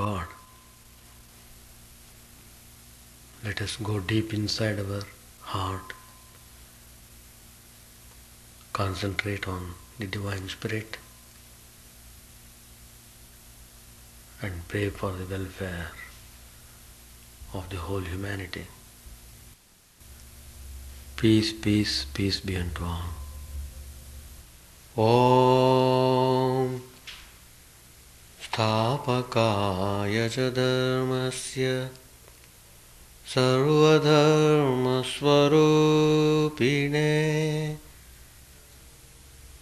God. Let us go deep inside our heart, concentrate on the Divine Spirit, and pray for the welfare of the whole humanity. Peace, peace, peace be unto all. Om Sthapakaya ca dharmasya sarvadharma swarupine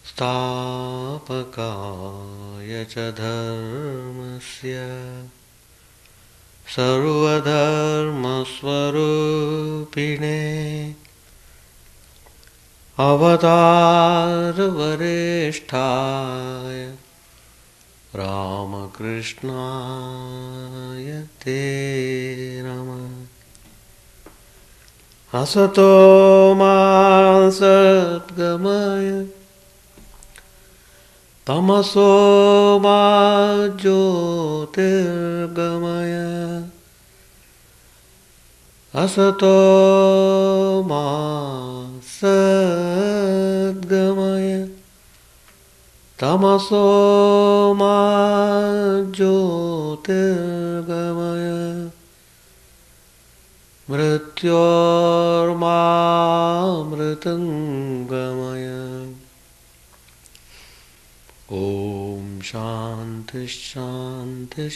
Sthapakaya ca dharmasya sarvadharma swarupine Avatar Varishtaya Ramakrishna Te Nama Asato Ma Satgamaya Tamaso Ma Jyotirgamaya Asato Ma Sadgamaya Tamaso Ma Jyotirgamaya Mrityor Ma Mritangamaya Om Shanti Shanti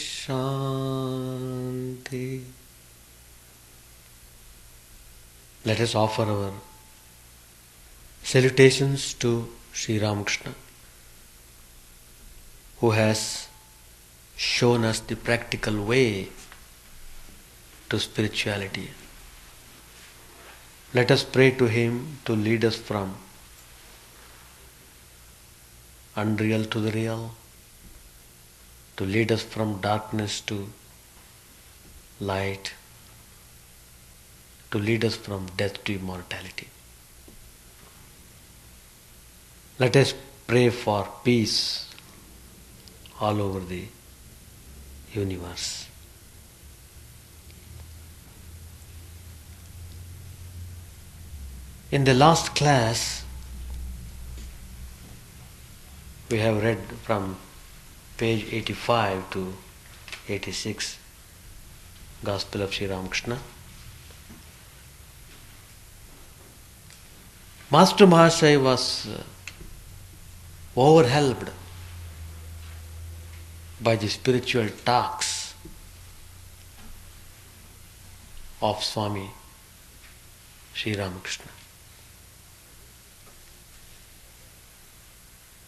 Shanti. Let us offer our salutations to Sri Ramakrishna, who has shown us the practical way to spirituality. Let us pray to him to lead us from unreal to the real, to lead us from darkness to light, to lead us from death to immortality. Let us pray for peace all over the universe. In the last class, we have read from page 85 to 86, Gospel of Sri Ramakrishna. Master Mahashaya was overwhelmed by the spiritual talks of Swami Sri Ramakrishna.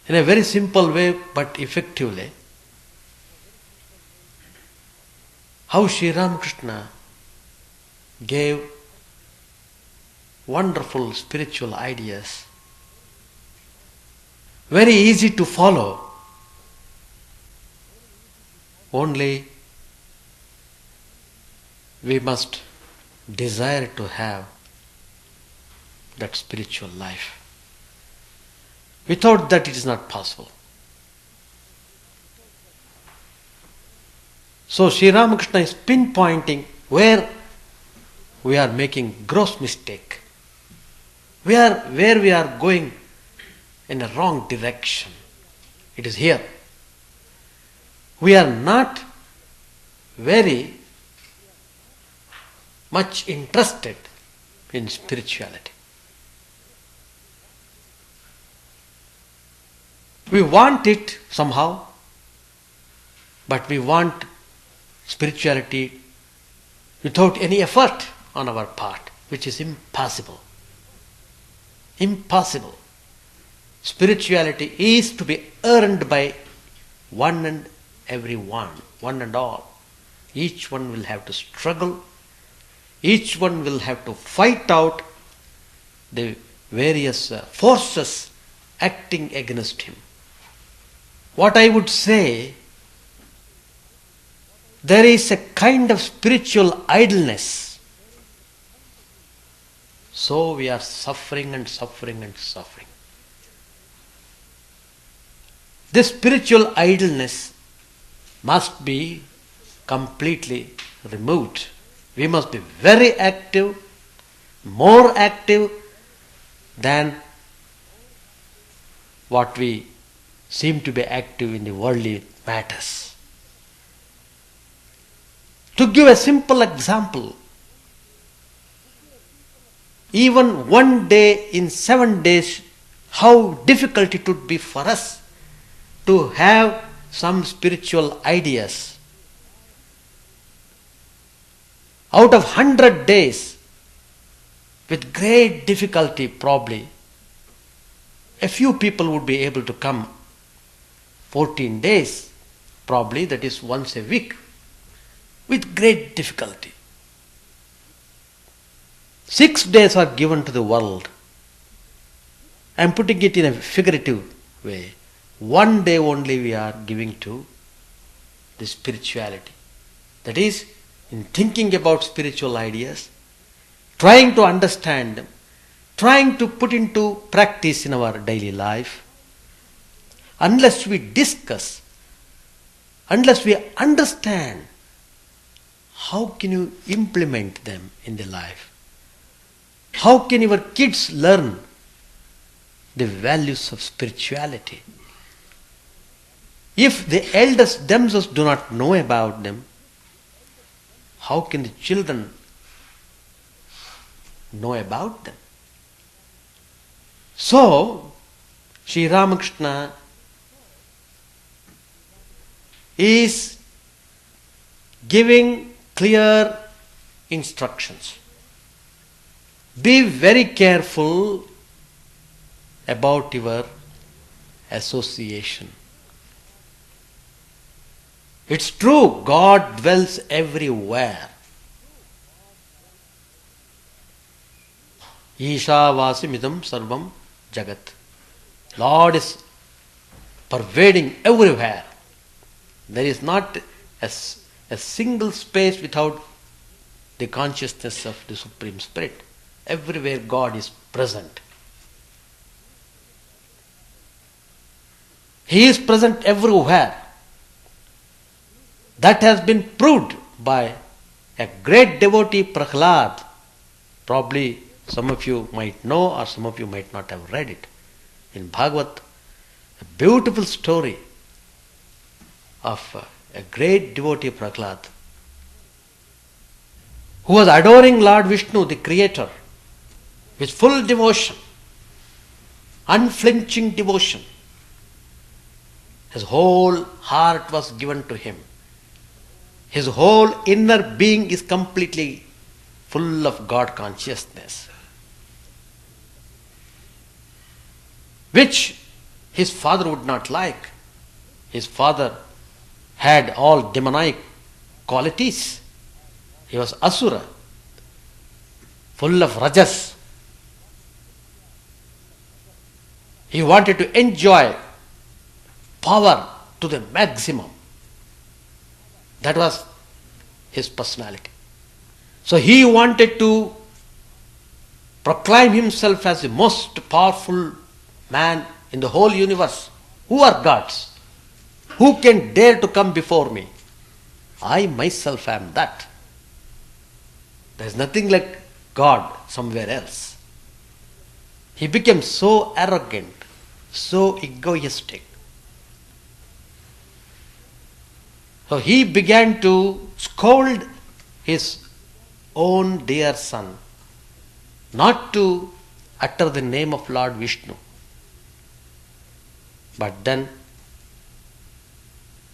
In a very simple way but effectively, how Sri Ramakrishna gave wonderful spiritual ideas, very easy to follow, only we must desire to have that spiritual life. Without that, it is not possible. So Sri Ramakrishna is pinpointing where we are making gross mistake, where we are going in a wrong direction. It is here. We are not very much interested in spirituality. We want it somehow, but we want spirituality without any effort on our part, which is impossible. Impossible. Spirituality is to be earned by one and every one and all. Each one will have to struggle. Each one will have to fight out the various forces acting against him. What I would say, there is a kind of spiritual idleness. So we are suffering and suffering and suffering. This spiritual idleness must be completely removed. We must be very active, more active than what we seem to be active in the worldly matters. To give a simple example, even one day in 7 days, how difficult it would be for us to have some spiritual ideas. Out of 100 days, with great difficulty probably, a few people would be able to come 14 days, probably, that is once a week, with great difficulty. 6 days are given to the world. I am putting it in a figurative way. 1 day only we are giving to the spirituality. That is, in thinking about spiritual ideas, trying to understand them, trying to put into practice in our daily life. Unless we discuss, unless we understand, how can you implement them in the life? How can your kids learn the values of spirituality? If the elders themselves do not know about them, how can the children know about them? So, Sri Ramakrishna is giving clear instructions. Be very careful about your association. It's true, God dwells everywhere. Ishavasi sarvam jagat. Lord is pervading everywhere. There is not a single space without the consciousness of the Supreme Spirit. Everywhere God is present. He is present everywhere. That has been proved by a great devotee, Prahlad. Probably some of you might know or some of you might not have read it. In Bhagavad, a beautiful story of a great devotee, Prahlad, who was adoring Lord Vishnu, the Creator, with full devotion, unflinching devotion. His whole heart was given to him. His whole inner being is completely full of God consciousness, which his father would not like. His father had all demonic qualities. He was Asura, full of rajas. He wanted to enjoy power to the maximum. That was his personality. So he wanted to proclaim himself as the most powerful man in the whole universe. Who are gods? Who can dare to come before me? I myself am that. There is nothing like God somewhere else. He became so arrogant, so egoistic. So he began to scold his own dear son not to utter the name of Lord Vishnu. But then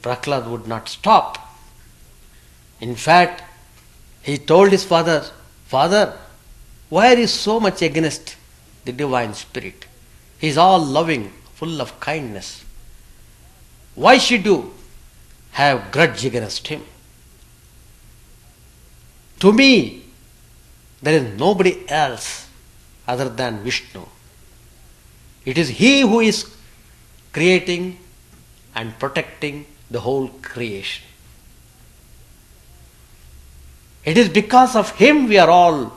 Prahlad would not stop. In fact, he told his father, "Father, why are you so much against the Divine Spirit? He is all loving, full of kindness. Why should you have grudge against him? To me, there is nobody else other than Vishnu. It is he who is creating and protecting the whole creation. It is because of him we are all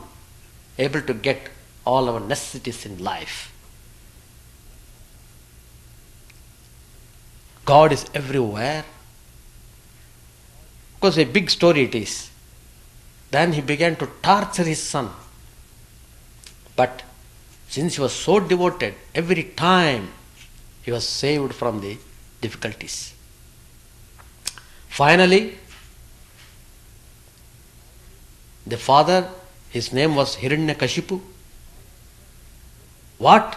able to get all our necessities in life. God is everywhere. Of course, a big story it is. Then he began to torture his son. But since he was so devoted, every time he was saved from the difficulties. Finally, the father, his name was Hiranyakashipu. What?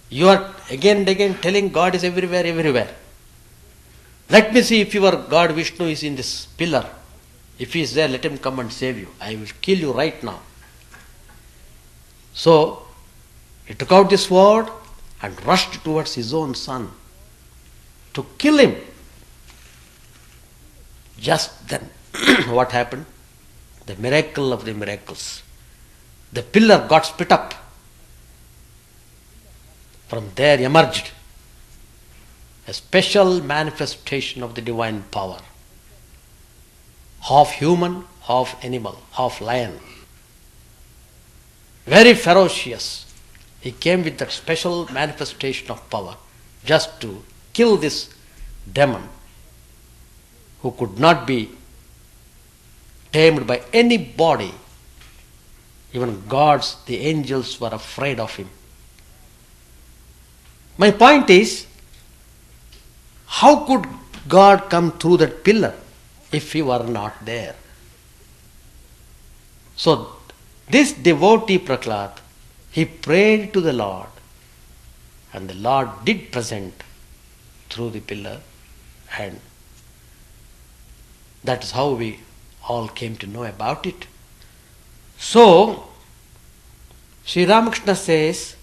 You are again and again telling God is everywhere, everywhere. Let me see if your God Vishnu is in this pillar. If he is there, let him come and save you. I will kill you right now. So, he took out the sword and rushed towards his own son to kill him. Just then, what happened? The miracle of the miracles. The pillar got split up. From there emerged a special manifestation of the divine power. Half human, half animal, half lion. Very ferocious. He came with that special manifestation of power just to kill this demon who could not be tamed by any body. Even gods, the angels were afraid of him. My point is, how could God come through that pillar if he were not there? So, this devotee Prahlad, he prayed to the Lord, and the Lord did present through the pillar, and that is how we all came to know about it. So, Sri Ramakrishna says,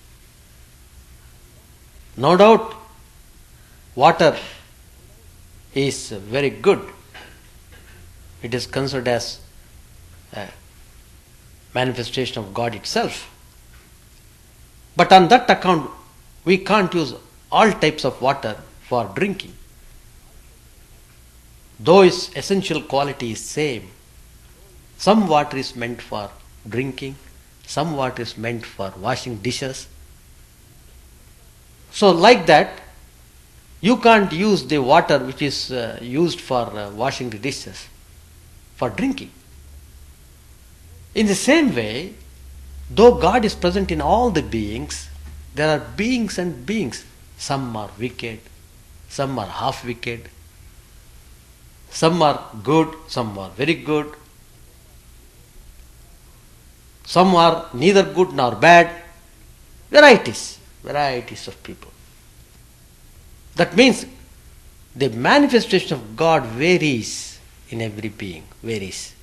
no doubt water is very good. It is considered as a manifestation of God itself. But on that account, we can't use all types of water for drinking. Though its essential quality is same, some water is meant for drinking, some water is meant for washing dishes. So like that, you can't use the water which is used for washing the dishes for drinking. In the same way, though God is present in all the beings, there are beings and beings. Some are wicked, some are half wicked, some are good, some are very good, some are neither good nor bad. Varieties of people. That means the manifestation of God varies in every being, varies.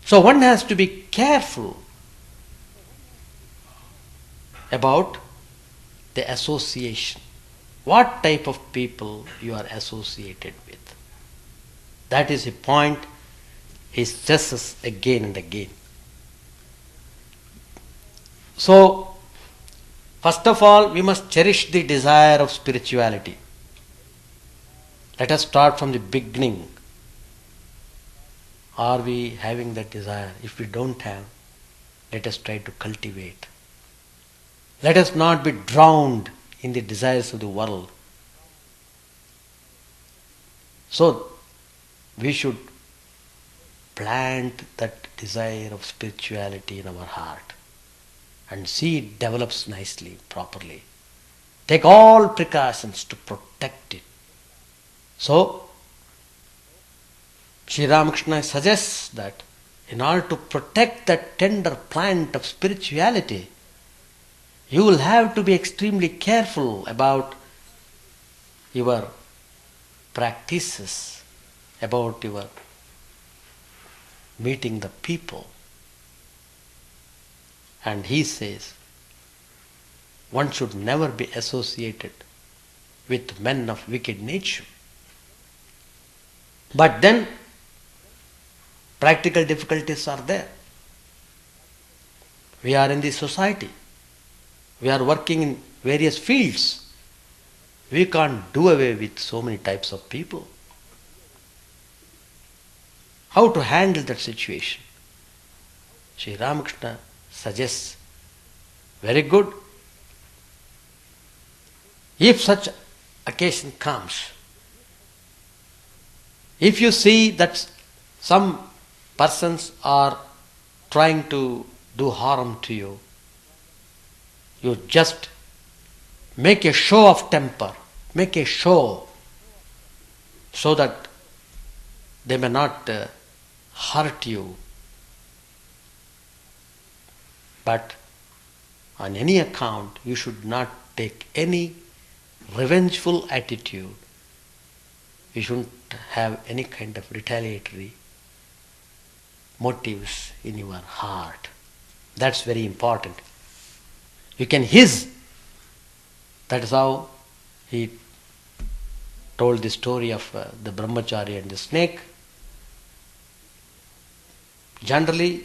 So one has to be careful about the association. What type of people you are associated with. That is a point he stresses again and again. So, first of all, we must cherish the desire of spirituality. Let us start from the beginning. Are we having that desire? If we don't have, let us try to cultivate. Let us not be drowned in the desires of the world. So, we should plant that desire of spirituality in our heart and see it develops nicely, properly. Take all precautions to protect it. So, Sri Ramakrishna suggests that in order to protect that tender plant of spirituality, you will have to be extremely careful about your practices, about your meeting the people. And he says, one should never be associated with men of wicked nature. But then, practical difficulties are there. We are in this society. We are working in various fields. We can't do away with so many types of people. How to handle that situation? Sri Ramakrishna suggests, very good. If such occasion comes, If you see that some persons are trying to do harm to you, you just make a show of temper, make a show so that they may not hurt you. But on any account, you should not take any revengeful attitude. You shouldn't have any kind of retaliatory motives in your heart. That's very important. You can hiss. That is how he told the story of the brahmachari and the snake. Generally,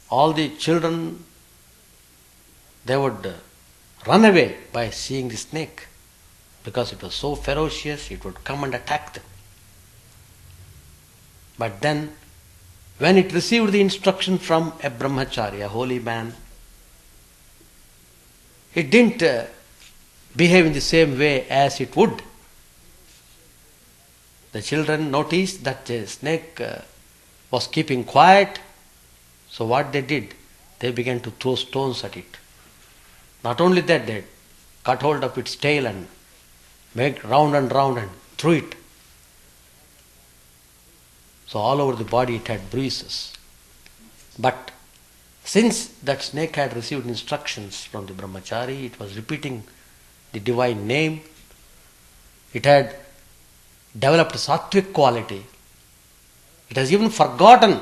all the children, they would run away by seeing the snake because it was so ferocious, it would come and attack them. But then, when it received the instruction from a brahmachari, a holy man, it didn't behave in the same way as it would. The children noticed that the snake was keeping quiet, so what they did, they began to throw stones at it. Not only that, they cut hold of its tail and made round and threw it. So all over the body it had bruises. But since that snake had received instructions from the brahmachari, it was repeating the divine name, it had developed sattvic quality. It has even forgotten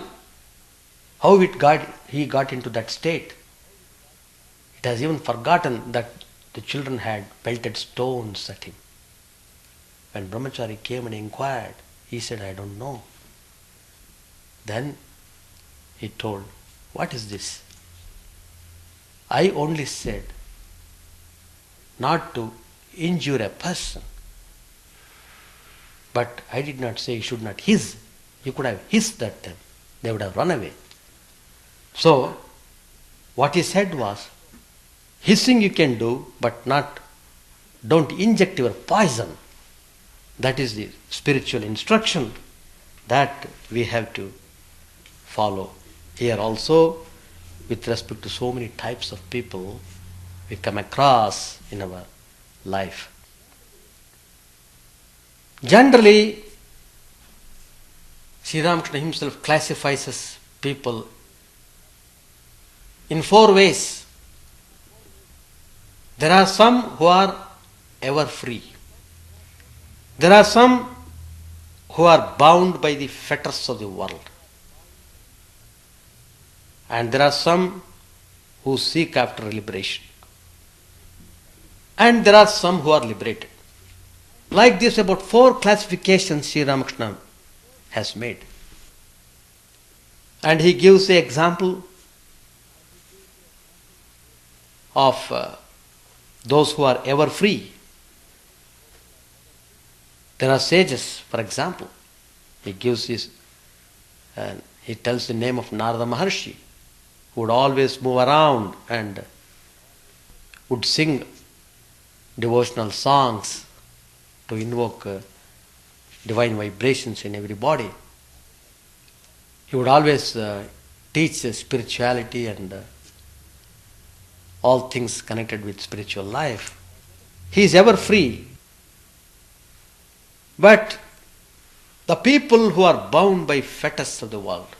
how he got into that state. It has even forgotten that the children had pelted stones at him. When brahmachari came and inquired, he said, I don't know. Then he told, what is this? I only said not to injure a person. But I did not say you should not hiss. You could have hissed at them. They would have run away. So, what he said was, hissing you can do, but don't inject your poison. That is the spiritual instruction that we have to follow. Here also, with respect to so many types of people we come across in our life. Generally, Sri Ramakrishna himself classifies people in 4 ways. There are some who are ever free. There are some who are bound by the fetters of the world. And there are some who seek after liberation. And there are some who are liberated. Like this, about 4 classifications Sri Ramakrishna has made. And he gives the example of those who are ever free. There are sages, for example. He tells the name of Narada Maharshi, who would always move around and would sing devotional songs to invoke divine vibrations in everybody. He would always teach spirituality and all things connected with spiritual life. He is ever free. But the people who are bound by fetters of the world,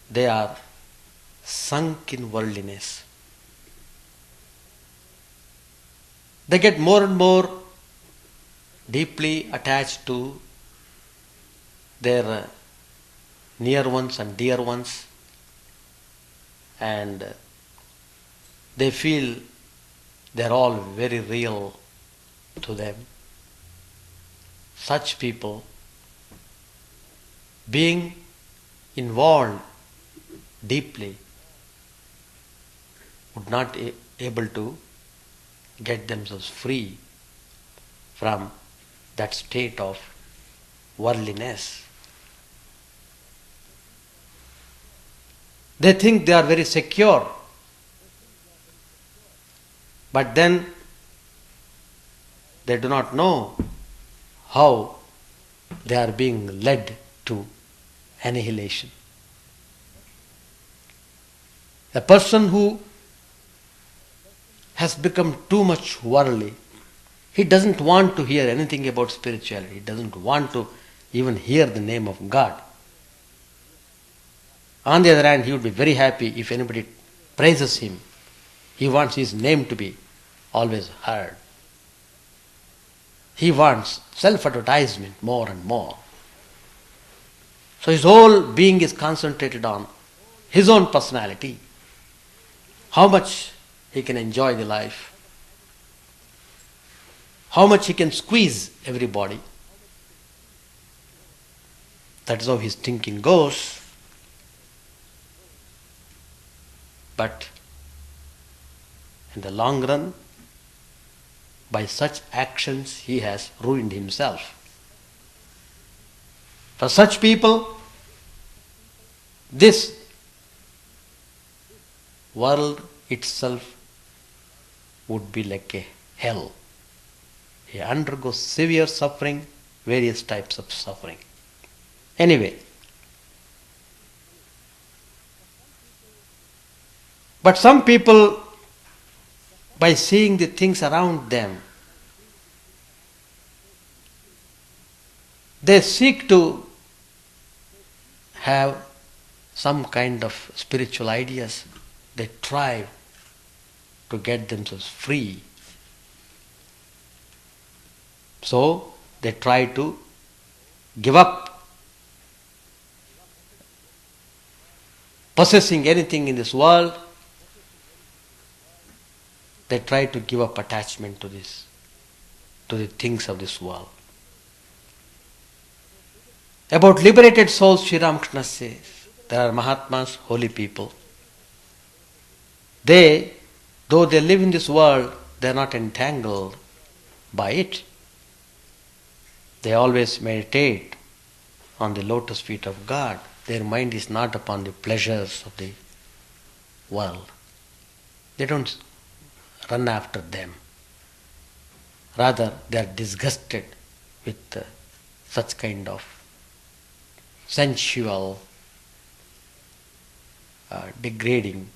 they are sunk in worldliness. They get more and more deeply attached to their near ones and dear ones, and they feel they're all very real to them. Such people, being involved deeply, would not be able to get themselves free from that state of worldliness. They think they are very secure, but then they do not know how they are being led to annihilation. A person who has become too much worldly, he doesn't want to hear anything about spirituality. He doesn't want to even hear the name of God. On the other hand, he would be very happy if anybody praises him. He wants his name to be always heard. He wants self-advertisement more and more. So his whole being is concentrated on his own personality. How much he can enjoy the life. How much he can squeeze everybody. That is how his thinking goes. But in the long run, by such actions, he has ruined himself. For such people, this world itself would be like a hell. He undergoes severe suffering, various types of suffering. Anyway, but some people, by seeing the things around them, they seek to have some kind of spiritual ideas. They try to get themselves free. So they try to give up possessing anything in this world. They try to give up attachment to this, to the things of this world. About liberated souls, Sri Ramakrishna says, there are Mahatmas, holy people. They, though they live in this world, they are not entangled by it. They always meditate on the lotus feet of God. Their mind is not upon the pleasures of the world. They don't run after them. Rather, they are disgusted with such kind of sensual, degrading,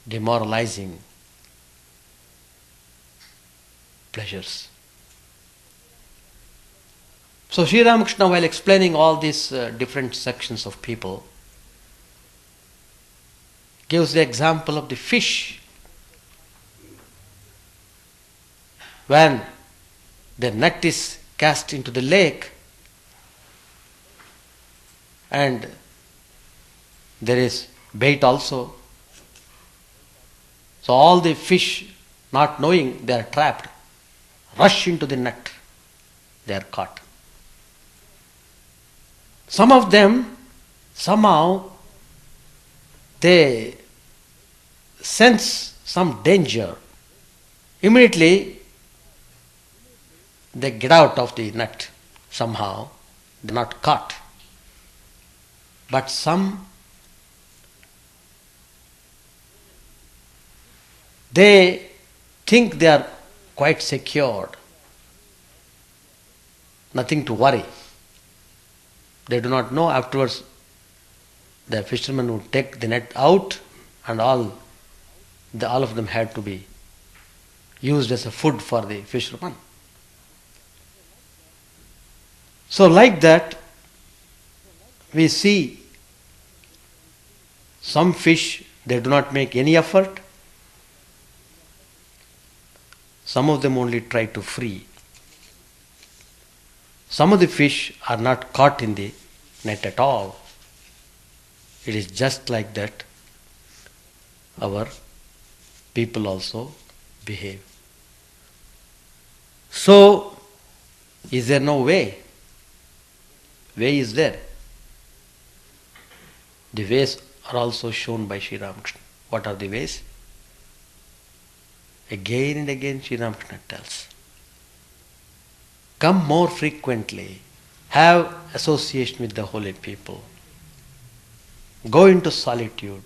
demoralizing pleasures. So Sri Ramakrishna, while explaining all these different sections of people, gives the example of the fish. When the net is cast into the lake and there is bait also, so all the fish, not knowing they are trapped, rush into the net. They are caught. Some of them, somehow, they sense some danger. Immediately, they get out of the net somehow. They are not caught. But some, they think they are quite secured. Nothing to worry. They do not know afterwards the fishermen would take the net out and all of them had to be used as a food for the fishermen. So like that, we see some fish, they do not make any effort. Some of them only try to free. Some of the fish are not caught in the net at all. It is just like that our people also behave. So, is there no way? Way is there. The ways are also shown by Sri Ramakrishna. What are the ways? Again and again Sri Ramakrishna tells. Come more frequently. Have association with the holy people. Go into solitude.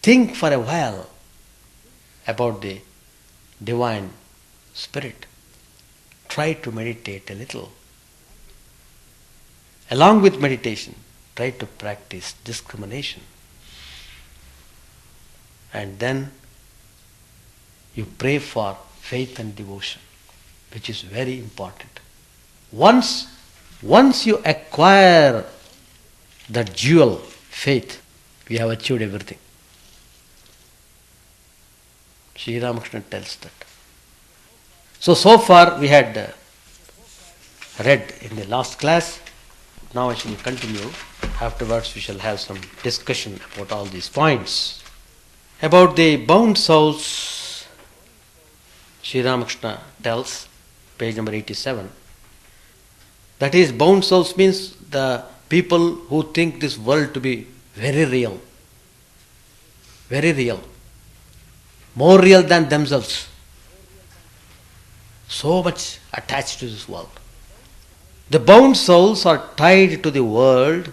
Think for a while about the divine spirit. try to meditate a little. Along with meditation, try to practice discrimination. And then you pray for faith and devotion, which is very important. Once you acquire that jewel, faith, we have achieved everything. Sri Ramakrishna tells that. So far we had read in the last class. Now I shall continue. Afterwards we shall have some discussion about all these points. About the bound souls, Sri Ramakrishna tells, page number 87. That is, bound souls means the people who think this world to be very real. Very real. More real than themselves. So much attached to this world. The bound souls are tied to the world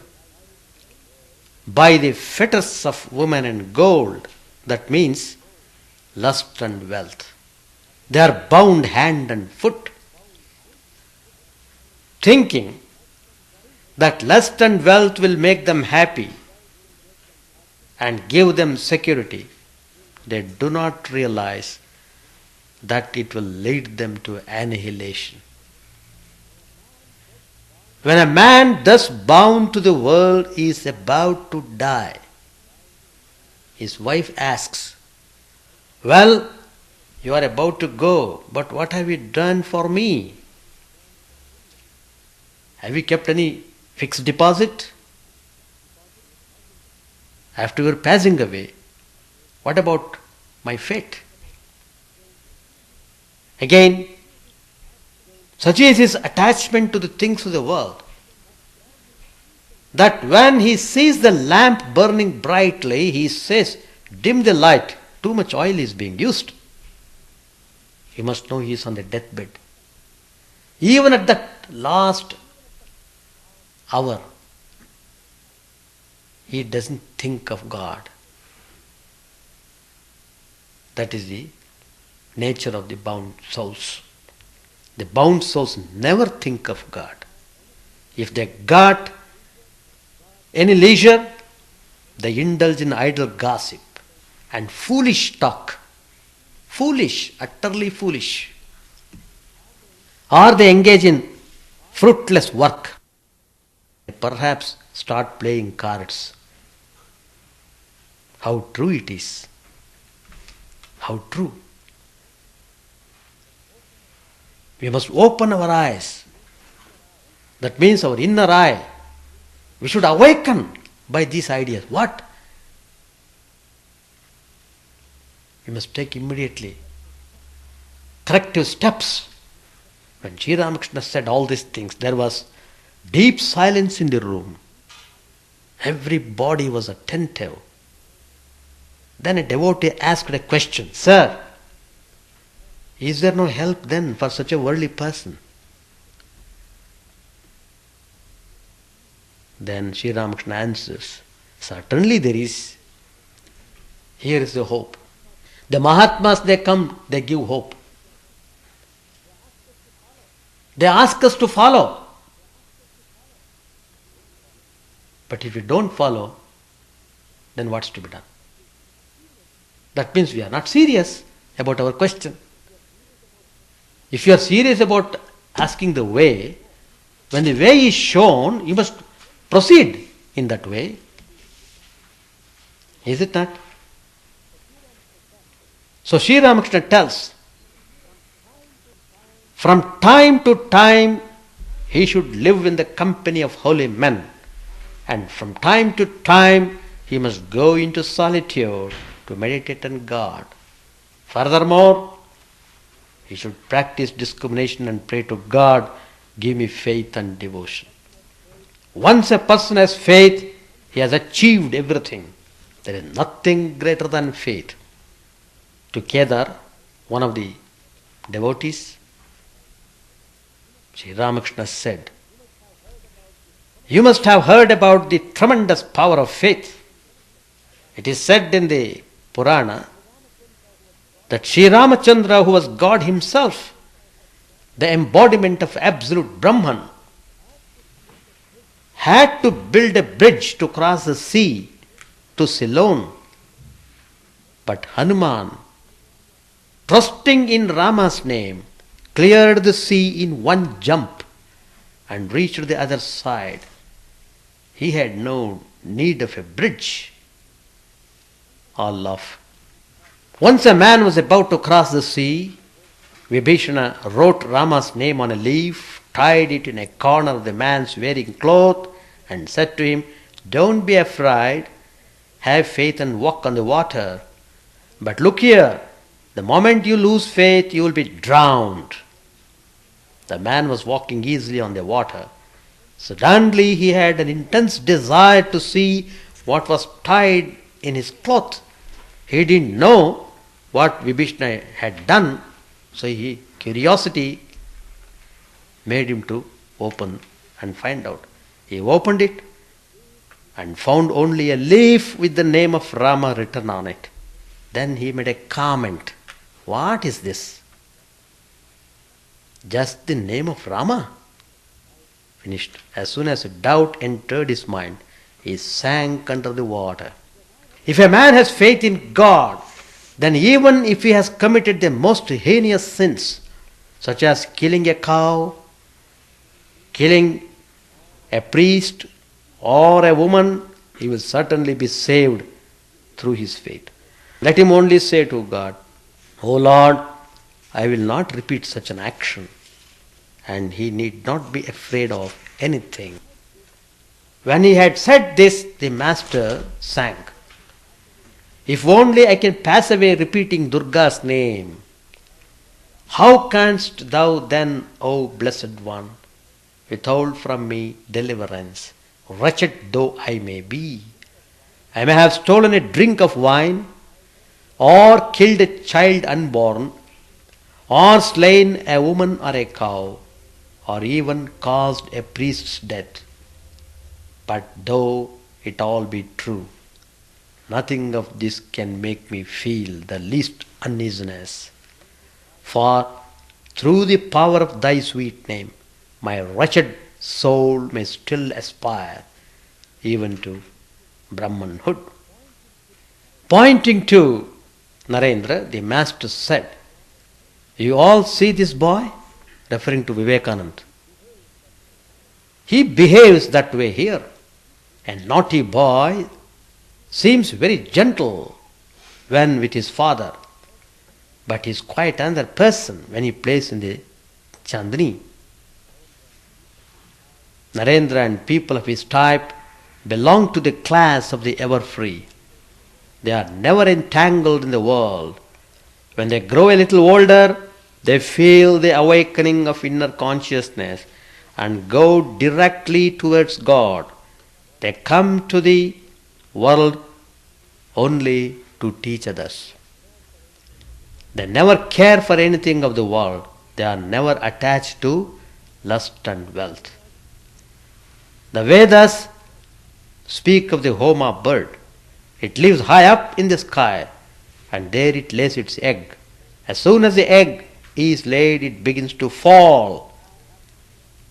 by the fetters of woman and gold. That means lust and wealth. They are bound hand and foot, thinking that lust and wealth will make them happy and give them security. They do not realize that it will lead them to annihilation. When a man thus bound to the world is about to die, his wife asks, "Well, you are about to go, but what have you done for me? Have you kept any fixed deposit? After your passing away, what about my fate?" Again, such is his attachment to the things of the world that when he sees the lamp burning brightly, he says, "Dim the light, too much oil is being used." He must know he is on the deathbed. Even at that last hour, he doesn't think of God. That is the nature of the bound souls. The bound souls never think of God. If they got any leisure, they indulge in idle gossip and foolish talk. Foolish, utterly foolish. Or they engage in fruitless work. Perhaps start playing cards. How true it is. How true. We must open our eyes. That means our inner eye. We should awaken by these ideas. What? We must take immediately corrective steps. When Sri Ramakrishna said all these things, there was deep silence in the room. Everybody was attentive. Then a devotee asked a question, "Sir, is there no help then for such a worldly person?" Then Sri Ramakrishna answers, "Certainly there is. Here is the hope. The Mahatmas, they come, they give hope. They ask us to follow. But if we don't follow, then what's to be done?" That means we are not serious about our question. If you are serious about asking the way, when the way is shown, you must proceed in that way. Is it not? So Sri Ramakrishna tells, from time to time he should live in the company of holy men, and from time to time he must go into solitude to meditate on God. Furthermore, he should practice discrimination and pray to God, "Give me faith and devotion." Once a person has faith, he has achieved everything. There is nothing greater than faith. To Kedar, one of the devotees, Sri Ramakrishna said, "You must have heard about the tremendous power of faith. It is said in the Purana that Sri Ramachandra, who was God himself, the embodiment of absolute Brahman, had to build a bridge to cross the sea to Ceylon. But Hanuman, trusting in Rama's name, cleared the sea in one jump and reached the other side. He had no need of a bridge. All laugh. Once a man was about to cross the sea. Vibhishana wrote Rama's name on a leaf, tied it in a corner of the man's wearing cloth, and said to him, "Don't be afraid, have faith and walk on the water. But look here, the moment you lose faith, you will be drowned." The man was walking easily on the water. Suddenly he had an intense desire to see what was tied in his cloth. He didn't know what Vibhishana had done, so curiosity made him to open and find out. He opened it and found only a leaf with the name of Rama written on it. Then he made a comment. What is this? Just the name of Rama? Finished. As soon as a doubt entered his mind, he sank under the water. If a man has faith in God, then even if he has committed the most heinous sins, such as killing a cow, killing a priest or a woman, he will certainly be saved through his faith. Let him only say to God, "O Lord, I will not repeat such an action," and he need not be afraid of anything. When he had said this, the master sang, "If only I can pass away repeating Durga's name, how canst thou then, O Blessed One, withhold from me deliverance, wretched though I may be? I may have stolen a drink of wine, or killed a child unborn, or slain a woman or a cow, or even caused a priest's death. But though it all be true, nothing of this can make me feel the least uneasiness. For through the power of thy sweet name, my wretched soul may still aspire even to Brahmanhood." Pointing to Narendra, the master said, "You all see this boy?" referring to Vivekananda. "He behaves that way here. A naughty boy seems very gentle when with his father, but he is quite another person when he plays in the Chandni." Narendra and people of his type belong to the class of the ever-free. They are never entangled in the world. When they grow a little older, they feel the awakening of inner consciousness and go directly towards God. They come to the world only to teach others. They never care for anything of the world. They are never attached to lust and wealth. The Vedas speak of the Homa bird. It lives high up in the sky, and there it lays its egg. As soon as the egg is laid, it begins to fall.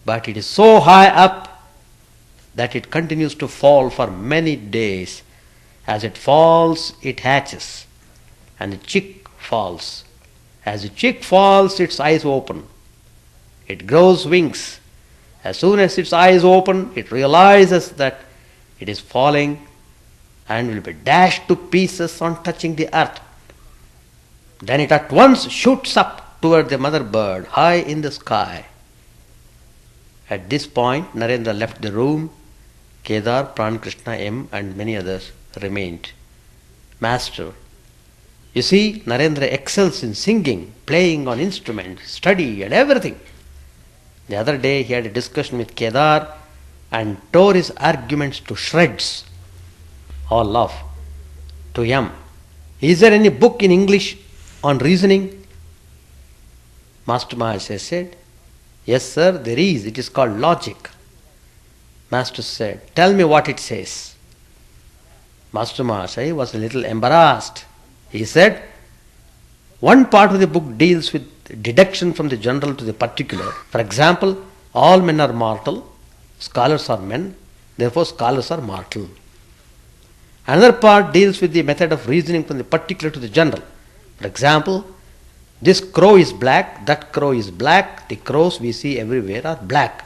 But it is so high up that it continues to fall for many days. As it falls, it hatches, and the chick falls. As the chick falls, its eyes open. It grows wings. As soon as its eyes open, it realizes that it is falling and will be dashed to pieces on touching the earth. Then it at once shoots up toward the mother bird high in the sky. At this point, Narendra left the room. Kedar, Prankrishna M. and many others remained. "Master, you see, Narendra excels in singing, playing on instruments, study and everything." The other day he had a discussion with Kedar and tore his arguments to shreds. All laugh. To M, "Is there any book in English on reasoning?" Master Maharaj said, "Yes sir, there is. It is called logic." Master said, "Tell me what it says." Master Maharaj was a little embarrassed. He said, One part of the book deals with deduction from the general to the particular. For example, all men are mortal, scholars are men, therefore scholars are mortal. Another part deals with the method of reasoning from the particular to the general. For example, this crow is black, that crow is black, the crows we see everywhere are black.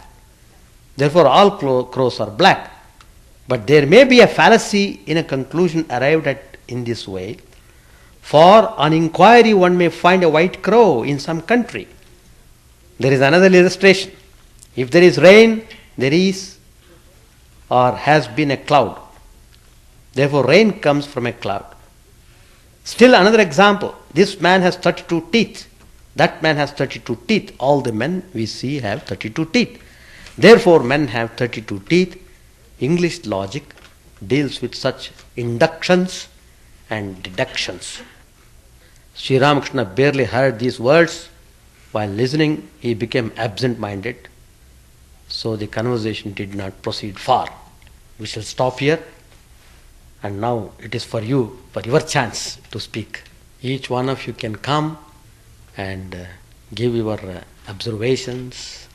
Therefore, all crows are black. But there may be a fallacy in a conclusion arrived at in this way. For on inquiry, one may find a white crow in some country. There is another illustration. If there is rain, there is or has been a cloud. Therefore, rain comes from a cloud. Still another example. This man has 32 teeth. That man has 32 teeth. All the men we see have 32 teeth. Therefore, men have 32 teeth. English logic deals with such inductions and deductions. Sri Ramakrishna barely heard these words. While listening, he became absent-minded. So the conversation did not proceed far. We shall stop here. And now it is for you, for your chance to speak. Each one of you can come and give your observations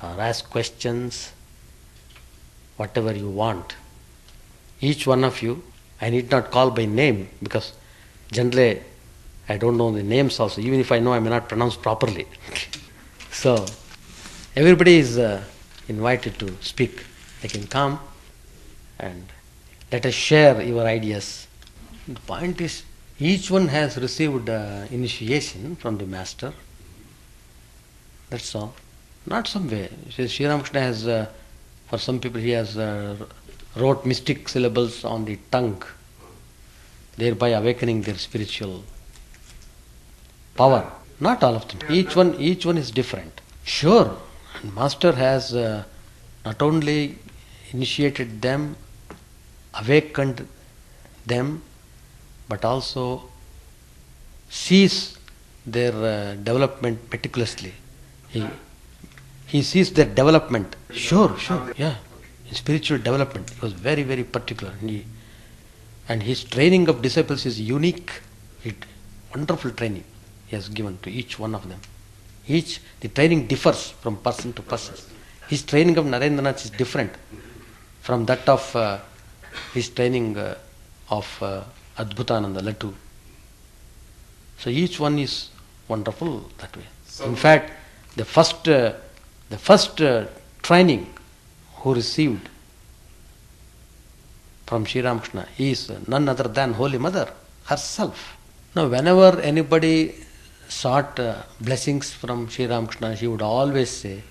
or ask questions, whatever you want. Each one of you, I need not call by name because generally I don't know the names also. Even if I know, I may not pronounce properly. So everybody is invited to speak. They can come and let us share your ideas. The point is, each one has received initiation from the master. That's all. Not some way. Sri Ramakrishna has, for some people, he has wrote mystic syllables on the tongue, thereby awakening their spiritual power. Not all of them. Each one is different. Sure, master has not only initiated them, awakened them, but also sees their development meticulously. He sees their development. Sure, yeah. In spiritual development, he was very, very particular. And his training of disciples is unique. Wonderful training he has given to each one of them. The training differs from person to person. His training of Narendranath is different from that of his training of Adbhutananda, Latu. So each one is wonderful that way. In fact, the first training who received from Sri Ramakrishna is none other than Holy Mother herself. Now, whenever anybody sought blessings from Sri Ramakrishna, she would always say,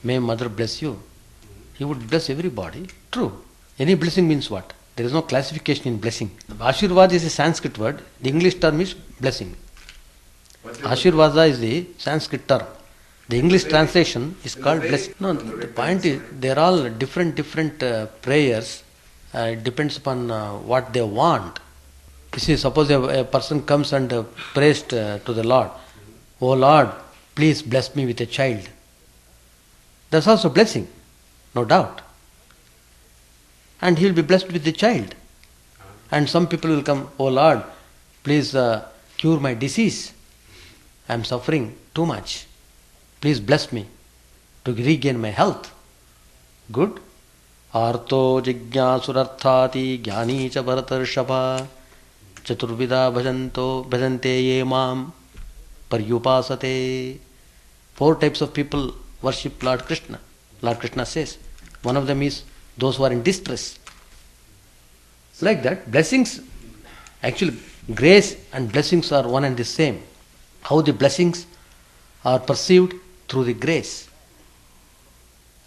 "May Mother bless you." He would bless everybody. True. Any blessing means what? There is no classification in blessing. Ashirvad is a Sanskrit word. The English term is blessing. Ashirvada is the Sanskrit term. The English translation is called blessing. No, the point is, they are all different prayers. It depends upon what they want. You see, suppose a person comes and prays to the Lord, "Oh Lord, please bless me with a child." That's also blessing, no doubt. And he will be blessed with the child. And some people will come, "Oh Lord, please cure my disease. I am suffering too much. Please bless me to regain my health." Good. Arto jignasurarthati jnani cha bharatarshava chaturvida bhajante ye mam paryupasate. 4 types of people worship Lord Krishna. Lord Krishna says. One of them is those who are in distress. Like that, blessings, actually grace and blessings are one and the same. How the blessings are perceived through the grace.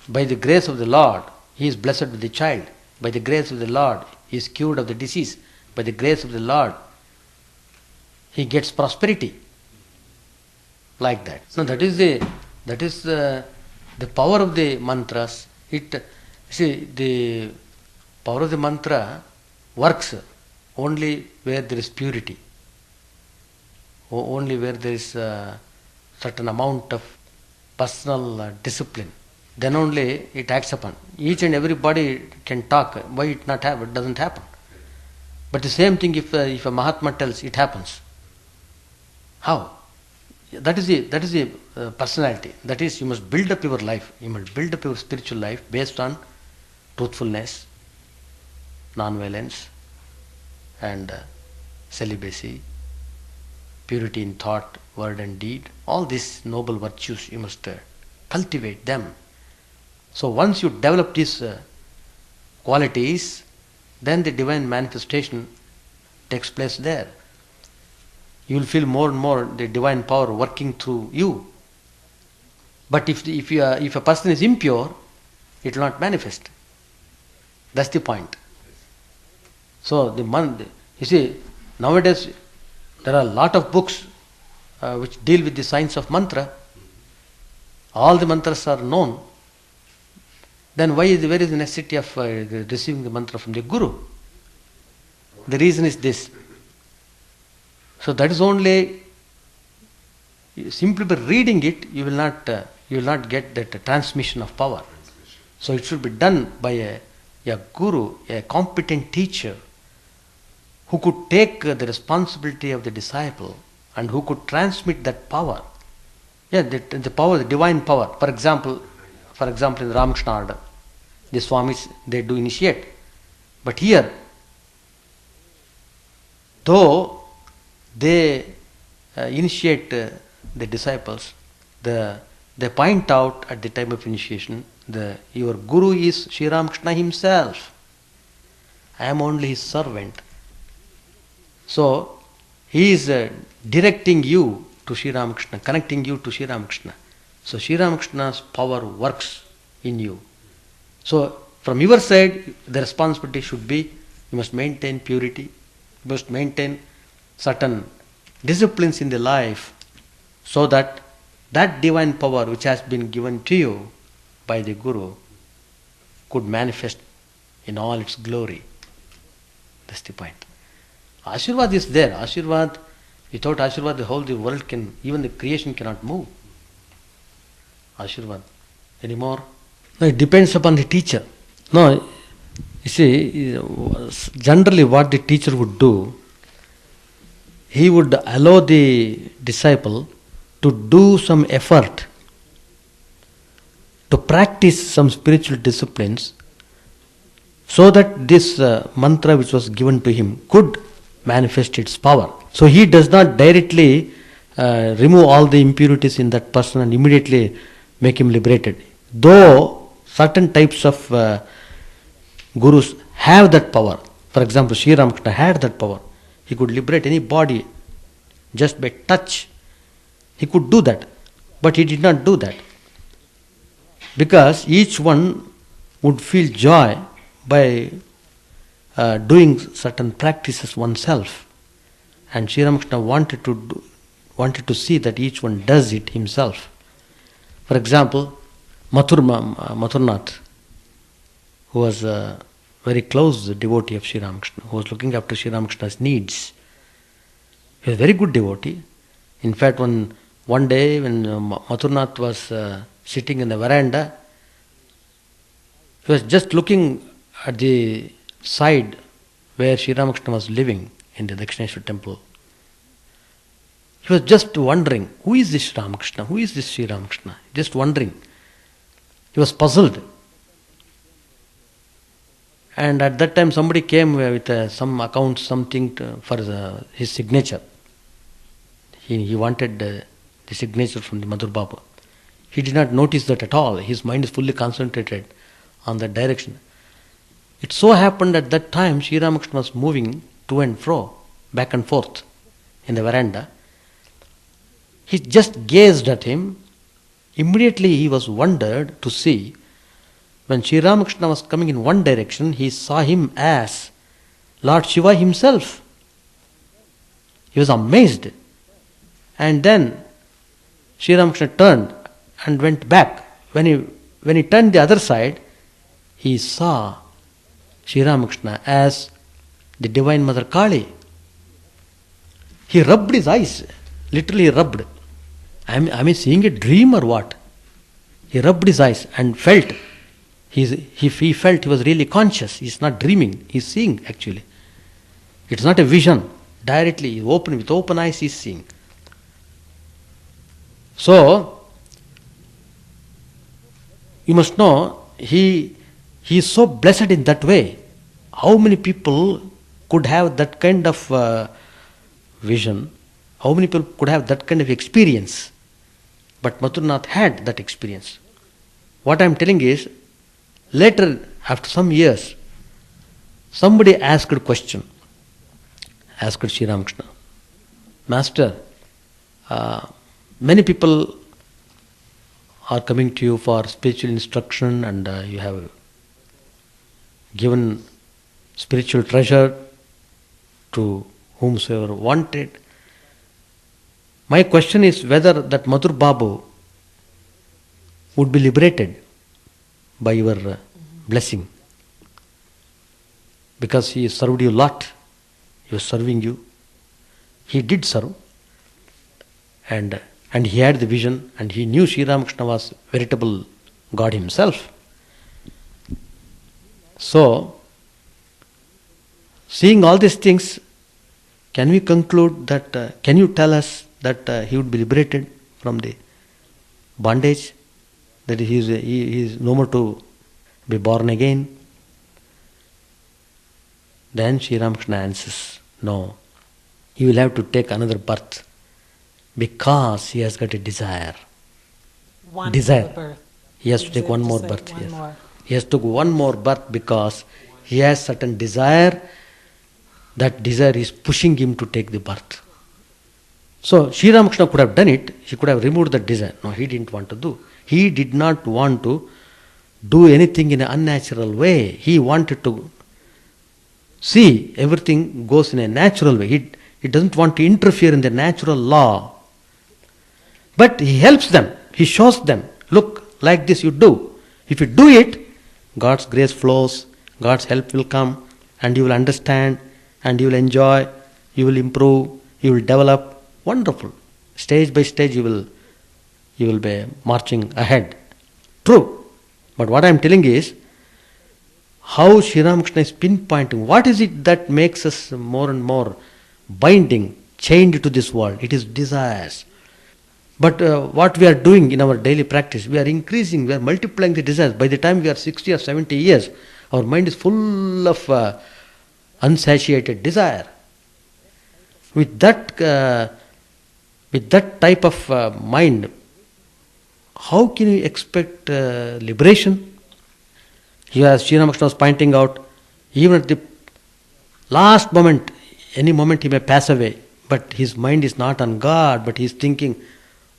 By the grace of the Lord, he is blessed with the child. By the grace of the Lord, he is cured of the disease. By the grace of the Lord, he gets prosperity. Like that. So that is the power of the mantras. The power of the mantra works only where there is purity, only where there is a certain amount of personal discipline. Then only it acts upon. Each and everybody can talk. Why it not happen? It doesn't happen. But the same thing if a Mahatma tells, it happens. How? That is the personality. That is, you must build up your life. You must build up your spiritual life based on truthfulness, non-violence, and celibacy, purity in thought, word and deed. All these noble virtues, you must cultivate them. So once you develop these qualities, then the divine manifestation takes place there. You will feel more and more the divine power working through you. But if a person is impure, it will not manifest. That's the point. So you see, nowadays there are a lot of books which deal with the science of mantra. All the mantras are known. Then where is the necessity of receiving the mantra from the Guru? The reason is this. So that is only, simply by reading it, you will not get that transmission of power. So it should be done by a guru, a competent teacher, who could take the responsibility of the disciple and who could transmit that power. Yeah, the power, the divine power. For example, in the Ramakrishna order, the Swamis, they do initiate. But here, though they initiate the disciples, they point out at the time of initiation, your Guru is Sri Ramakrishna himself. I am only his servant. So, he is directing you to Sri Ramakrishna, connecting you to Sri Ramakrishna. So, Sri Ramakrishna's power works in you. So, from your side, the responsibility should be, you must maintain purity, you must maintain certain disciplines in the life, so that divine power which has been given to you by the Guru could manifest in all its glory. That's the point. Ashirvad is there. Ashirvad, without Ashirvad, the world even the creation cannot move. Ashirvad. Anymore? No, it depends upon the teacher. No, you see, generally what the teacher would do, he would allow the disciple to do some effort to practice some spiritual disciplines, so that this mantra which was given to him could manifest its power. So he does not directly remove all the impurities in that person and immediately make him liberated. Though certain types of gurus have that power. For example, Sri Ramakrishna had that power. He could liberate any body just by touch. He could do that. But he did not do that. Because each one would feel joy by doing certain practices oneself. And Sri Ramakrishna wanted to see that each one does it himself. For example, Mathurnath, who was a very close devotee of Sri Ramakrishna, who was looking after Sri Ramakrishna's needs. He was a very good devotee. In fact, one day when Mathurnath was sitting in the veranda, he was just looking at the side where Sri Ramakrishna was living in the Dakshineshwar temple. He was just wondering, who is this Ramakrishna? Who is this Sri Ramakrishna? Just wondering. He was puzzled. And at that time somebody came with some account, something for his signature. He wanted the signature from the Madhur Baba. He did not notice that at all. His mind is fully concentrated on that direction. It so happened at that time Sri Ramakrishna was moving to and fro, back and forth in the veranda. He just gazed at him. Immediately he was wondered to see, when Sri Ramakrishna was coming in one direction, he saw him as Lord Shiva himself. He was amazed. And then Sri Ramakrishna turned and went back. When he turned the other side, he saw Sri Ramakrishna as the Divine Mother Kali. He rubbed his eyes, literally rubbed. Am I seeing a dream or what? He rubbed his eyes and felt. He felt he was really conscious. He's not dreaming. He's seeing actually. It's not a vision. Directly, with open eyes, he's seeing. So, you must know, he is so blessed in that way. How many people could have that kind of vision? How many people could have that kind of experience? But Madhurnath had that experience. What I am telling is, later, after some years, somebody asked a question, asked Sri Ramakrishna, Master, many people are coming to you for spiritual instruction, and you have given spiritual treasure to whomsoever wanted. My question is whether that Madhur Babu would be liberated by your blessing, because he served you a lot. He was serving you. He did serve, and he had the vision, and he knew Sri Ramakrishna was veritable God himself. So, seeing all these things, can we conclude that, can you tell us that he would be liberated from the bondage, that he is no more to be born again? Then Sri Ramakrishna answers, no, he will have to take another birth, because he has got a desire. One Desire. more birth. He has to take one more birth. Yes. He has to go one more birth because he has certain desire. That desire is pushing him to take the birth. So Sri Ramakrishna could have done it. He could have removed that desire. No, he didn't want to do. He did not want to do anything in an unnatural way. He wanted to see everything goes in a natural way. He doesn't want to interfere in the natural law. But he helps them. He shows them, look, like this you do. If you do it, God's grace flows, God's help will come, and you will understand, and you will enjoy, you will improve, you will develop. Wonderful. Stage by stage you will be marching ahead. True. But what I am telling is, how Sri Ramakrishna is pinpointing, what is it that makes us more and more binding, chained to this world? It is desires. But what we are doing in our daily practice, we are increasing, we are multiplying the desires. By the time we are 60 or 70 years, our mind is full of unsatiated desire. With that type of mind, how can you expect liberation? Here, as Sri Ramakrishna was pointing out, even at the last moment, any moment he may pass away, but his mind is not on God, but he is thinking,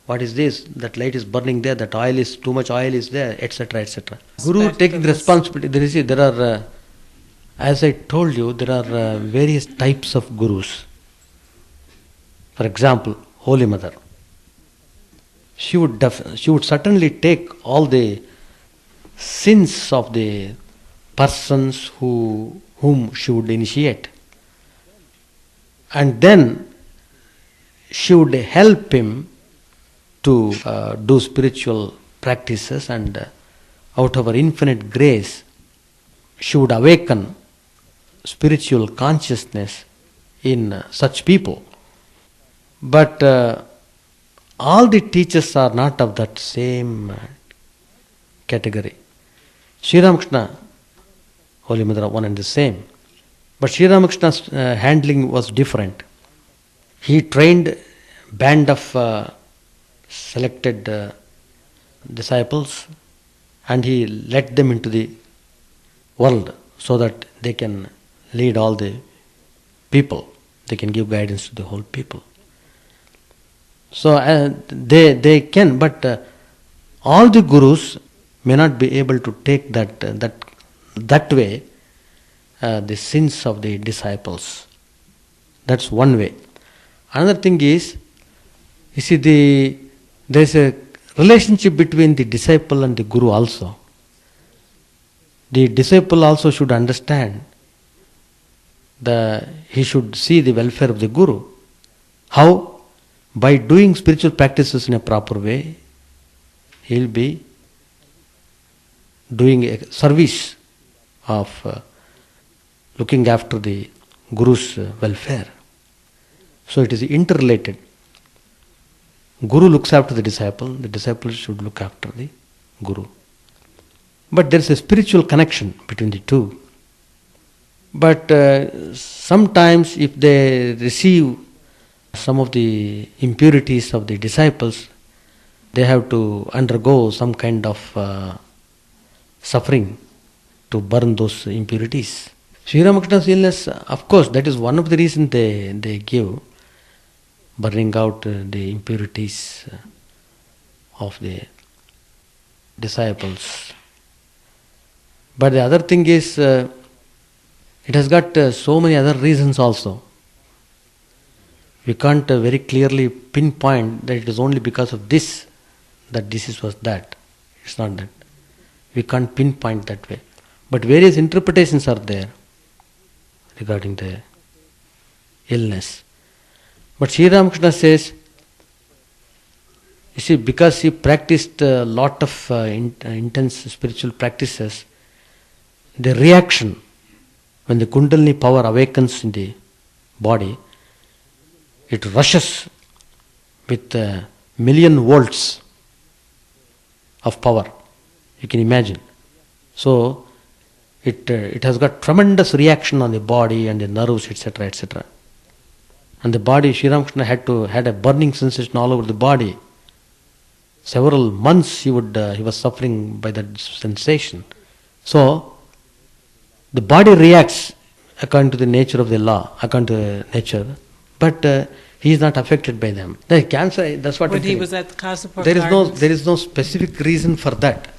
what is this? That light is burning there, that oil is, too much oil is there, etc., etc. Guru taking the responsibility. There are, as I told you, there are various types of gurus. For example, Holy Mother. She would certainly take all the sins of the persons whom she would initiate, and then she would help him to do spiritual practices, and out of her infinite grace, she would awaken spiritual consciousness in such people. But all the teachers are not of that same category. Sri Ramakrishna, Holy Mother, are one and the same. But Sri Ramakrishna's handling was different. He trained band of selected disciples, and he led them into the world so that they can lead all the people. They can give guidance to the whole people. So they can, but all the gurus may not be able to take that way the sins of the disciples. That's one way. Another thing is, you see, there is a relationship between the disciple and the guru also. The disciple also should understand he should see the welfare of the guru. How? By doing spiritual practices in a proper way, he will be doing a service of looking after the guru's welfare. So it is interrelated. Guru looks after the disciple should look after the Guru. But there is a spiritual connection between the two. But sometimes if they receive some of the impurities of the disciples, they have to undergo some kind of suffering to burn those impurities. Sri Ramakrishna's illness, of course, that is one of the reasons they give, burning out the impurities of the disciples. But the other thing is, it has got so many other reasons also. We can't very clearly pinpoint that it is only because of this that disease was that. It's not that. We can't pinpoint that way. But various interpretations are there regarding the illness. But Sri Ramakrishna says, you see, because he practiced a lot of intense spiritual practices, the reaction when the Kundalini power awakens in the body, it rushes with a million volts of power. You can imagine. So it has got tremendous reaction on the body and the nerves, etc., etc. And the body, Sri Ramakrishna had a burning sensation all over the body. Several months he was suffering by that sensation. So the body reacts according to the nature of the law, according to nature, but he is not affected by them. The cancer, that's what. When he was at the Kasipur there is no specific reason for that.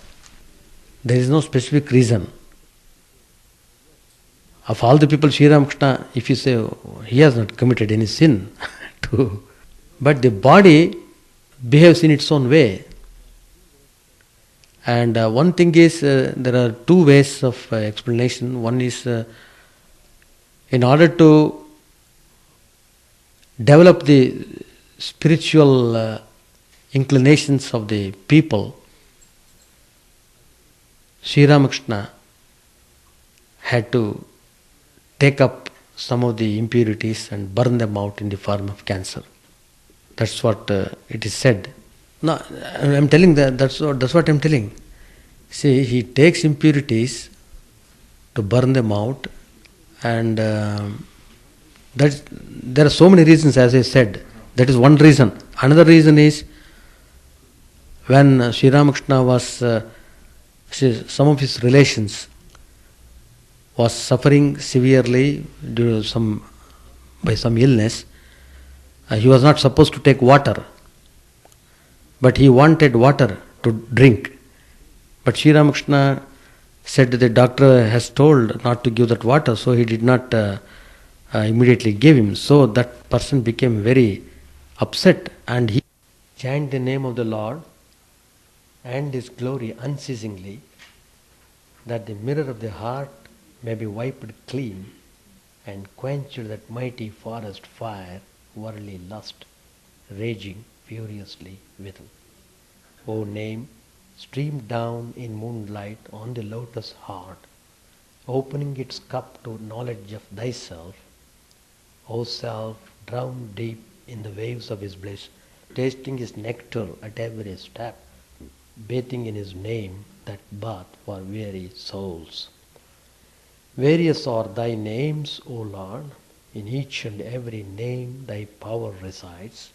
There is no specific reason. Of all the people, Sri Ramakrishna, if you say he has not committed any sin, but the body behaves in its own way. And one thing is, there are two ways of explanation. One is, in order to develop the spiritual inclinations of the people, Sri Ramakrishna had to take up some of the impurities and burn them out in the form of cancer. That's what it is said. No, I'm telling that's what I'm telling. See, he takes impurities to burn them out, and there are so many reasons, as I said. That is one reason. Another reason is, when Sri Ramakrishna was, some of his relations was suffering severely by some illness. He was not supposed to take water, but he wanted water to drink. But Sri Ramakrishna said that the doctor has told not to give that water, so he did not immediately give him. So that person became very upset, and he chanted the name of the Lord and His glory unceasingly, that the mirror of the heart may be wiped clean and quenched that mighty forest fire, worldly lust, raging furiously within. O name, streamed down in moonlight on the lotus heart, opening its cup to knowledge of thyself. O self, drowned deep in the waves of his bliss, tasting his nectar at every step, bathing in his name, that bath for weary souls. Various are thy names, O Lord, in each and every name thy power resides.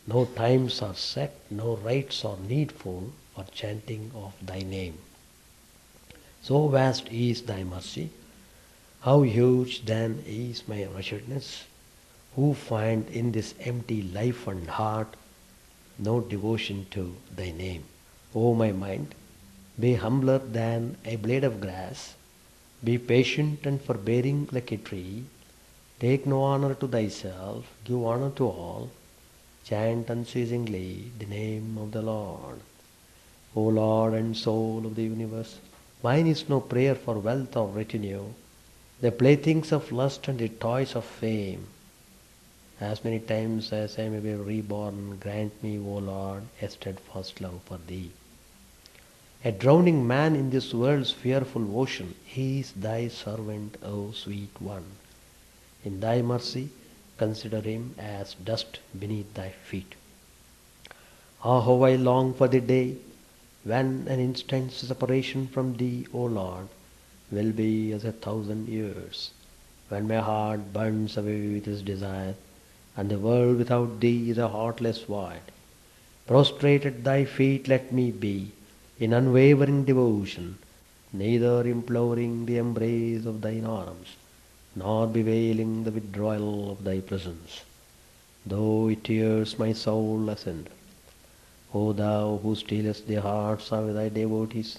No times are set, no rites are needful for chanting of thy name. So vast is thy mercy, how huge then is my wretchedness, who find in this empty life and heart no devotion to thy name. O my mind, be humbler than a blade of grass, be patient and forbearing like a tree, take no honor to thyself, give honor to all, chant unceasingly the name of the Lord. O Lord and soul of the universe, mine is no prayer for wealth or retinue, the playthings of lust and the toys of fame. As many times as I may be reborn, grant me, O Lord, a steadfast love for thee. A drowning man in this world's fearful ocean, he is thy servant, O sweet one. In thy mercy, consider him as dust beneath thy feet. Ah, how I long for the day when an instant's separation from Thee, O Lord, will be as 1,000 years, when my heart burns away with its desire, and the world without Thee is a heartless void. Prostrate at Thy feet let me be, in unwavering devotion, neither imploring the embrace of Thine arms, nor bewailing the withdrawal of Thy presence. Though it tears my soul ascend, O Thou who stealest the hearts of Thy devotees,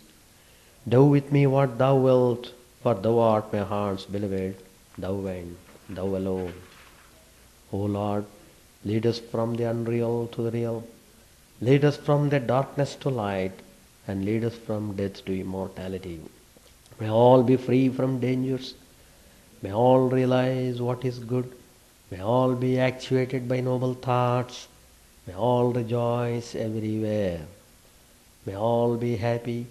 do with me what Thou wilt, for Thou art my heart's beloved, Thou and Thou alone. O Lord, lead us from the unreal to the real, lead us from the darkness to light, and lead us from death to immortality. May all be free from dangers, may all realize what is good, may all be actuated by noble thoughts, may all rejoice everywhere, may all be happy,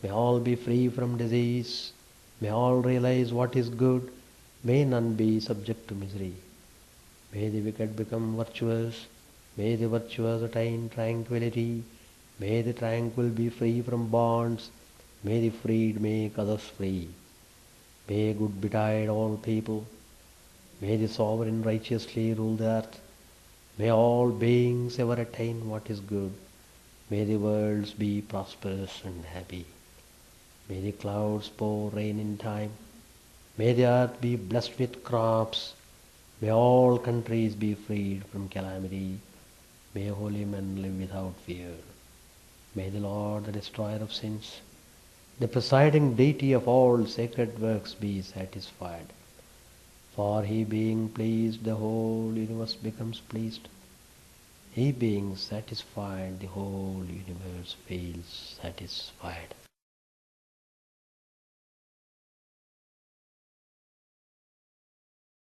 may all be free from disease, may all realize what is good, may none be subject to misery. May the wicked become virtuous, may the virtuous attain tranquility, may the tranquil be free from bonds, may the freed make others free. May good betide all people, may the sovereign righteously rule the earth, may all beings ever attain what is good, may the worlds be prosperous and happy. May the clouds pour rain in time, may the earth be blessed with crops, may all countries be freed from calamity, may holy men live without fear. May the Lord, the destroyer of sins, the presiding deity of all sacred works, be satisfied. For He being pleased, the whole universe becomes pleased. He being satisfied, the whole universe feels satisfied.